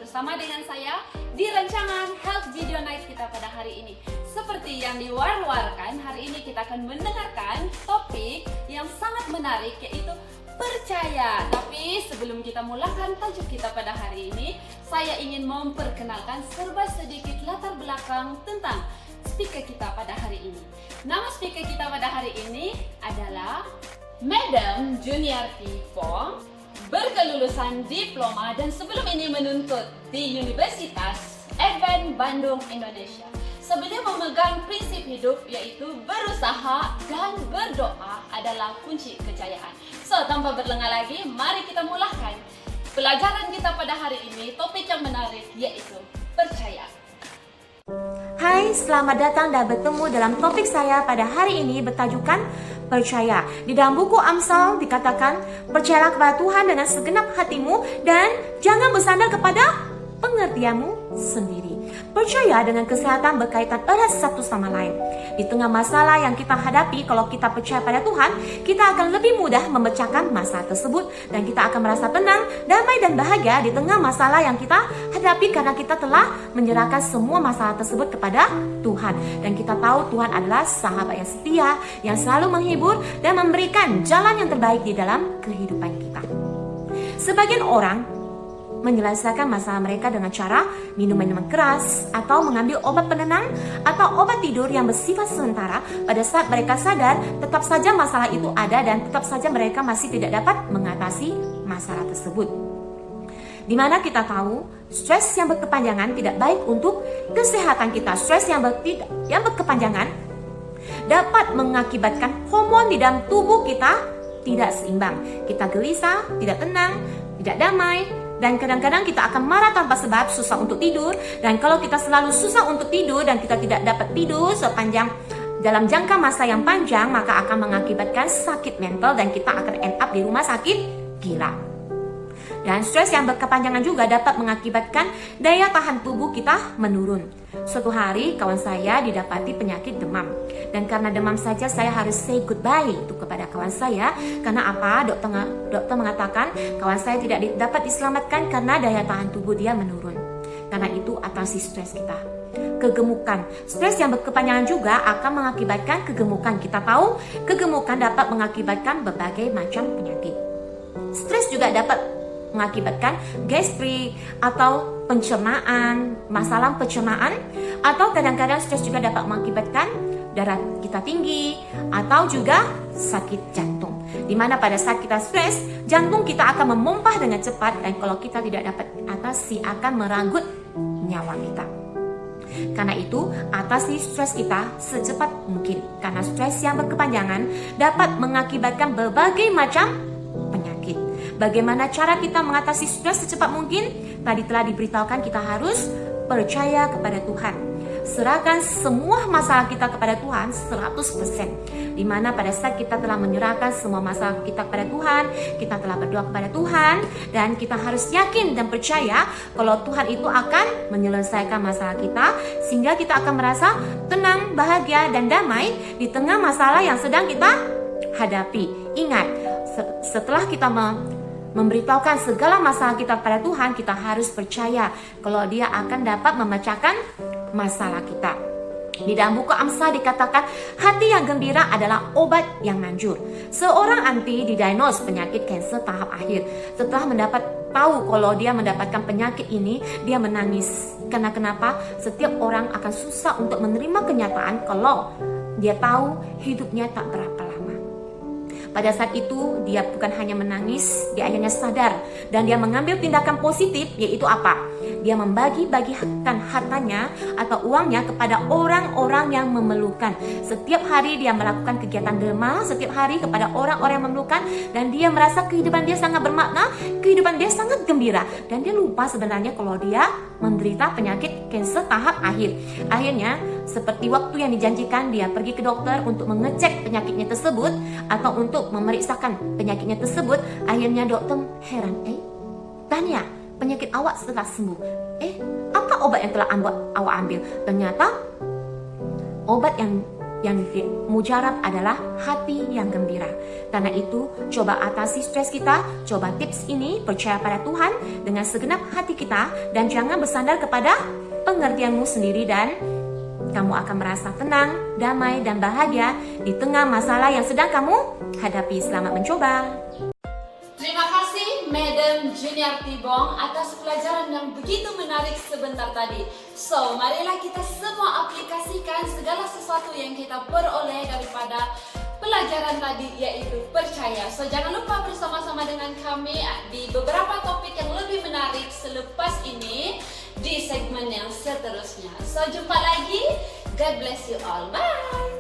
bersama dengan saya di rancangan Health Video Night kita pada hari ini. Seperti yang diwar-warkan, hari ini kita akan mendengarkan topik yang sangat menarik, yaitu percaya. Tapi sebelum kita mulakan tajuk kita pada hari ini, saya ingin memperkenalkan serba sedikit latar belakang tentang speaker kita pada hari ini. Nama speaker kita pada hari ini adalah Madam Juniarti Fong, berkelulusan diploma dan sebelum ini menuntut di Universitas Advent Bandung, Indonesia. Sebelum memegang prinsip hidup yaitu berusaha dan berdoa adalah kunci kejayaan. So, tanpa berlengah lagi, mari kita mulakan pelajaran kita pada hari ini. Topik yang menarik yaitu percaya. Hai, selamat datang dan bertemu dalam topik saya pada hari ini bertajukan percaya. Di dalam buku Amsal dikatakan, percayalah kepada Tuhan dengan segenap hatimu dan jangan bersandar kepada pengertianmu sendiri. Percaya dengan kesehatan berkaitan erat satu sama lain. Di tengah masalah yang kita hadapi, kalau kita percaya pada Tuhan, kita akan lebih mudah memecahkan masalah tersebut dan kita akan merasa tenang, damai dan bahagia di tengah masalah yang kita hadapi karena kita telah menyerahkan semua masalah tersebut kepada Tuhan. Dan kita tahu Tuhan adalah sahabat yang setia, yang selalu menghibur dan memberikan jalan yang terbaik di dalam kehidupan kita. Sebagian orang menyelesaikan masalah mereka dengan cara minum minuman keras atau mengambil obat penenang atau obat tidur yang bersifat sementara. Pada saat mereka sadar, tetap saja masalah itu ada dan tetap saja mereka masih tidak dapat mengatasi masalah tersebut. Di mana kita tahu stres yang berkepanjangan tidak baik untuk kesehatan kita. Stres yang berkepanjangan dapat mengakibatkan hormon di dalam tubuh kita tidak seimbang. Kita gelisah, tidak tenang, tidak damai, dan kadang-kadang kita akan marah tanpa sebab, susah untuk tidur. Dan kalau kita selalu susah untuk tidur dan kita tidak dapat tidur dalam jangka masa yang panjang, maka akan mengakibatkan sakit mental dan kita akan end up di rumah sakit gila. Dan stres yang berkepanjangan juga dapat mengakibatkan daya tahan tubuh kita menurun. Suatu hari kawan saya didapati penyakit demam. Dan karena demam saja saya harus say goodbye itu kepada kawan saya. Karena apa? Dokter mengatakan kawan saya tidak dapat diselamatkan karena daya tahan tubuh dia menurun. Karena itu atasi stres kita. Kegemukan. Stres yang berkepanjangan juga akan mengakibatkan kegemukan. Kita tahu kegemukan dapat mengakibatkan berbagai macam penyakit. Stres juga dapat mengakibatkan gastrik atau pencernaan, masalah pencernaan, atau kadang-kadang stres juga dapat mengakibatkan darah kita tinggi atau juga sakit jantung. Dimana pada saat kita stres, jantung kita akan memompah dengan cepat dan kalau kita tidak dapat atasi akan merenggut nyawa kita. Karena itu, atasi stres kita secepat mungkin. Karena stres yang berkepanjangan dapat mengakibatkan berbagai macam penyakit. Bagaimana cara kita mengatasi stres secepat mungkin? Tadi telah diberitahukan kita harus percaya kepada Tuhan. Serahkan semua masalah kita kepada Tuhan 100%. Dimana pada saat kita telah menyerahkan semua masalah kita kepada Tuhan, kita telah berdoa kepada Tuhan, dan kita harus yakin dan percaya kalau Tuhan itu akan menyelesaikan masalah kita, sehingga kita akan merasa tenang, bahagia, dan damai di tengah masalah yang sedang kita hadapi. Ingat, setelah kita memberitahukan segala masalah kita kepada Tuhan, kita harus percaya kalau Dia akan dapat memecahkan masalah kita. Di dalam buku Amsal dikatakan, hati yang gembira adalah obat yang manjur. Seorang anti didiagnos penyakit kanser tahap akhir. Setelah mendapat tahu kalau dia mendapatkan penyakit ini, dia menangis. Karena kenapa? Setiap orang akan susah untuk menerima kenyataan kalau dia tahu hidupnya tak berapa lama. Pada saat itu, dia bukan hanya menangis, dia akhirnya sadar dan dia mengambil tindakan positif, yaitu apa? Dia membagi-bagikan hartanya atau uangnya kepada orang-orang yang memerlukan. Setiap hari dia melakukan kegiatan derma, setiap hari kepada orang-orang yang memerlukan, dan dia merasa kehidupan dia sangat bermakna, kehidupan dia sangat gembira, dan dia lupa sebenarnya kalau dia menderita penyakit kanser tahap akhir. Akhirnya, seperti waktu yang dijanjikan, dia pergi ke dokter untuk mengecek penyakitnya tersebut atau untuk memeriksakan penyakitnya tersebut. Akhirnya dokter heran, Tanya, penyakit awak setelah sembuh. Apa obat yang telah awak ambil? Ternyata obat yang yang mujarab adalah hati yang gembira. Karena itu, coba atasi stres kita, coba tips ini, percaya pada Tuhan dengan segenap hati kita, dan jangan bersandar kepada pengertianmu sendiri, dan kamu akan merasa tenang, damai, dan bahagia di tengah masalah yang sedang kamu hadapi. Selamat mencoba. Terima kasih Madam Junior Tibong atas pelajaran yang begitu menarik sebentar tadi. So, marilah kita semua aplikasikan segala sesuatu yang kita peroleh daripada pelajaran tadi, yaitu percaya. So, jangan lupa bersama-sama dengan kami di beberapa topik yang lebih menarik selepas ini di segmen yang seterusnya. So, jumpa lagi. God bless you all. Bye!